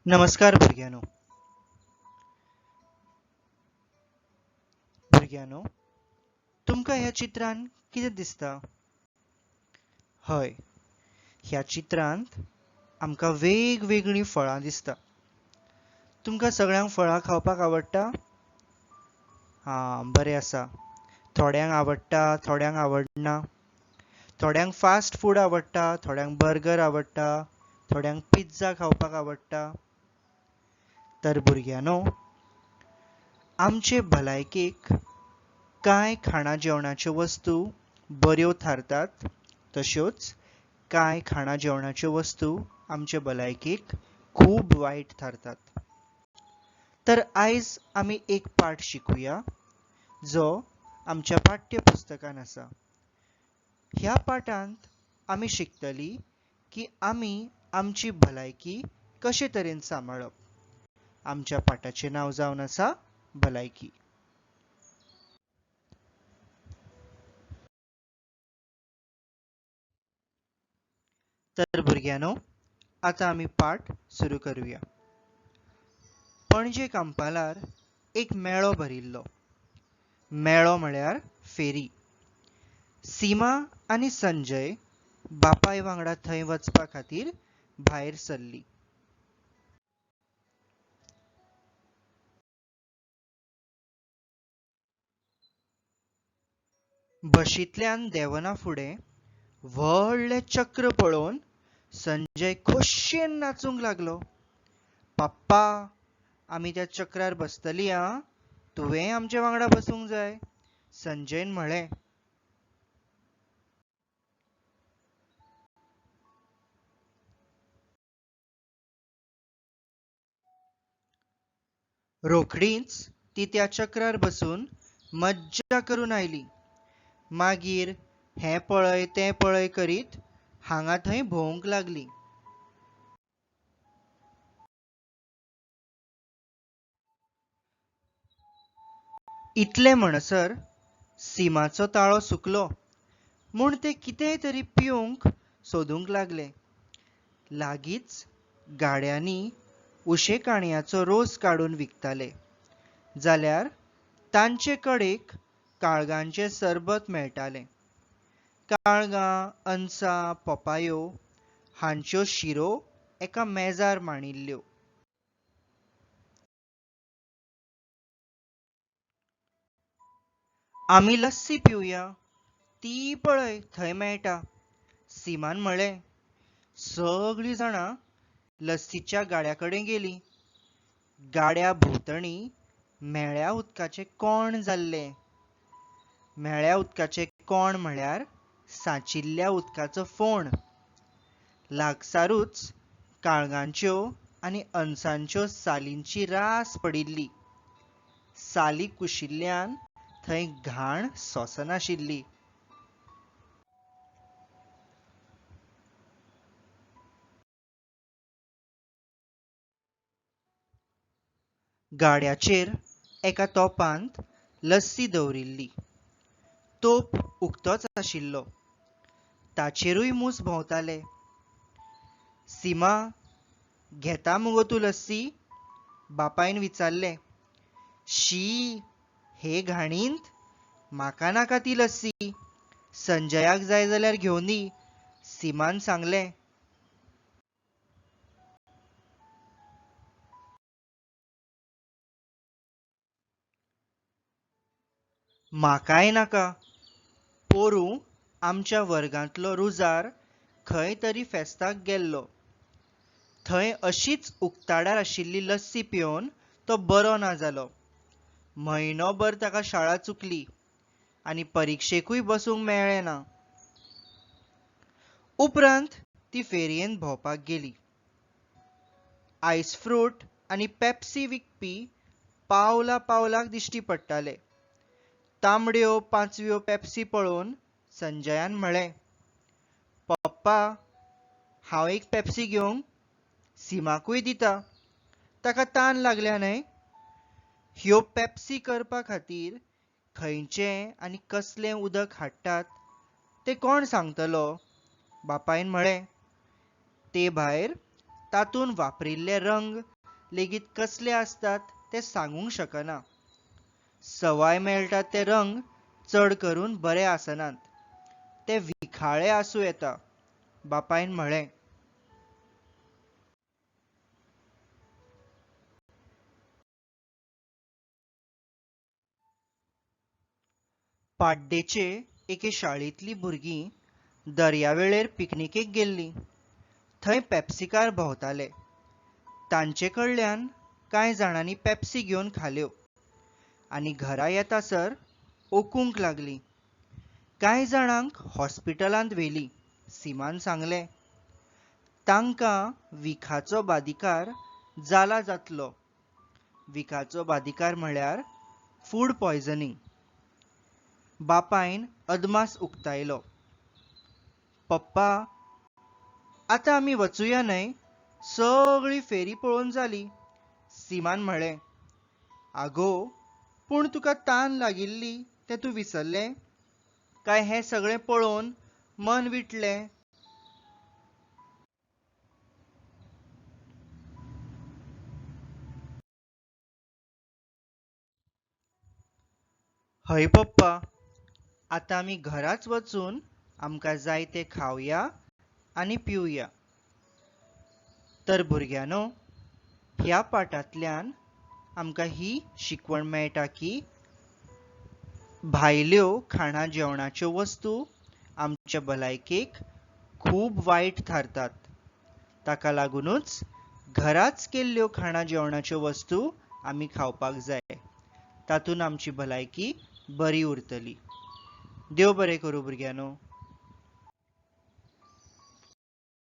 नमस्कार भुरग्यानो तुमका ह्या चित्रान कितें दिसता? हय, ह्या चित्रांत आमकां वेगवेगळीं फळां दिसता. तुमकां सगळ्यांक फळां खावपाक आवडटा? बरें आसा. थोड्यांक आवडटा, थोड्यांक आवडना. थोड्यांक फास्ट फूड आवडटा, थोड्यांक बर्गर आवडटा, थोड्यांक पिझ्झा खावपाक आवडटा. तर भुरग्यानो, आमचे भलायकेक कांय खाणा जेवणाच्यो वस्तू बऱ्यो थारतात, तश्योच कांय खाणा जेवणाच्यो वस्तू आमचे भलायकेक खूब वायट थारतात. तर आयज आमी एक पाठ शिकुया जो आमच्या पाठ्यपुस्तकान आसा. ह्या पाठांत आमी शिकतलीं की आमी आमची भलायकी कशे तरेन सांबाळप. आमच्या पाठाचें नांव जावन आसा भलायकी. तर भुरग्यानो, आतां आमी पाठ सुरू करुया. पणजे कांपालार एक मेळो भरिल्लो. मेळो म्हळ्यार फेरी. सीमा आनी संजय बापाय वांगडा थंय वचपा खातीर भायर सरलीं. बशींतल्यान देंवना फुडें व्हडलें चक्र पळोवन संजय खोशयेन नाचूंक लागलो. पप्पा, आमी त्या चक्रार बसतलीं आं. तुवेंय आमचे वांगडा बसूंक जाय, संजयन म्हळें. रोखडीच ती त्या चक्रार बसून मज्जा करून आयली. मागीर हें पळय तें पळय करीत हांगा थंय भोंवूंक लागलीं. इतलें म्हणसर सिमाचो ताळो सुकलो म्हूण ते कितेंय तरी पिवंक सोदूंक लागले. लागींच गाड्यांनी उशेकाणयाचो रोस काडून विकताले, जाल्यार तांचे कडेक काळगांचें सरबत मेळटालें. काळगां, अनसां, पोपायो हांच्यो शिरो एका मेजार मांडिल्ल्यो. आमी लस्सी पिवया, ती पळय थंय मेळटा, सिमान म्हळें. सगळीं जाणां लस्सीच्या गाड्या कडेन गेलीं. गाड्या भोंवतणी म्हेळ्या उदकाचे कोंड जाल्ले. म्हेळ्या उदकाचे कोंड म्हळ्यार सांचिल्ल्या उदकाचो फोंड. लागसारूच काळगांच्यो आनी अनसांच्यो सालींची रास पडिल्ली. साली कुशिल्ल्यान थंय घाण सोंसनाशिल्ली. गाड्याचेर एका तोपांत लस्सी दवरिल्ली. तोप उक्तोच आशिल्लो. ताचेरूय मूस भोंवताले. सिमा, घेता मुगो तूं लस्सी? बापायन विचारलें. शी, हे घाणींत? म्हाका नाका ती लस्सी. संजयाक जाय जाल्यार घेवन दी, सिमान सांगलें. म्हाकाय नाका. पोरूं आमच्या वर्गांतलो रुजार खंय तरी फेस्ताक गेल्लो. थंय अशीच उक्ताडार आशिल्ली लस्सी पिवन तो बरो ना जालो. म्हयनोभर ताका शाळा चुकली आनी परिक्षेकूय बसूंक मेळ्ळें ना. उपरांत ती फेरयेंत भोंवपाक गेली. आयस फ्रूट आनी पेप्सी विकपी पावला पावलाक दिश्टी पडटाले. तांबड्यो पांचव्यो पेप्सी पळोवन संजयान म्हळें. पप्पा, हांव एक पेप्सी घेवंक? सिमाकूय दिता, ताका तान लागल्या न्हय. ह्यो पेप्सी करपा खातीर खंयचें आनी कसलें उदक हाडटात तें कोण सांगतलो? बापायन म्हळें. ते भायर तातूंत वापरिल्ले रंग लेगीत कसले असतात ते सांगूंक शकना. सवाय मेळटात ते रंग चड करून बरे आसनात. ते विखाळे आसूं येता. बापायन म्हळें. पाड्डेचे एके शाळेंतलीं भुरगीं दर्यावेळेर पिकनिकेक गेल्लीं. थंय पेप्सिकार भोंवताले. तांचे कडल्यान कांय जाणांनी पेप्सी घेवन खाल्यो आनी घरा येतासर ओकूंक लागलीं. कांय जाणांक हॉस्पिटलांत व्हेलीं. सिमान सांगलें. तांकां विखाचो बादिकार जाला जातलो. विखाचो बादिकार म्हळ्यार फूड पॉयझनिंग. बापायन अदमास उक्तायलो. पप्पा, आतां आमी वचुया न्हय? सगळी फेरी पळोवन जाली. सिमान म्हळें. आगो, पूण तुका तान लागिल्ली तें तूं विसरलें? काय हें सगळें पळोवन मन विटलें? हय पप्पा, आतां आमी घराच वचून आमकां जाय तें खावया आनी पिवया. तर भुरग्यानो, ह्या पाठांतल्यान आमकां ही शिकवण मेळटा की भायल्यो खाणा जेवणाच्यो वस्तू आमचे भलायकेक खूब वायट थारतात. ताका लागूनच घराच केल्ल्यो खाणा जेवणाच्यो वस्तू आमी खावपाक जाय. तातून आमची भलायकी बरी उरतली. देव बरें करूं भुरग्यानो.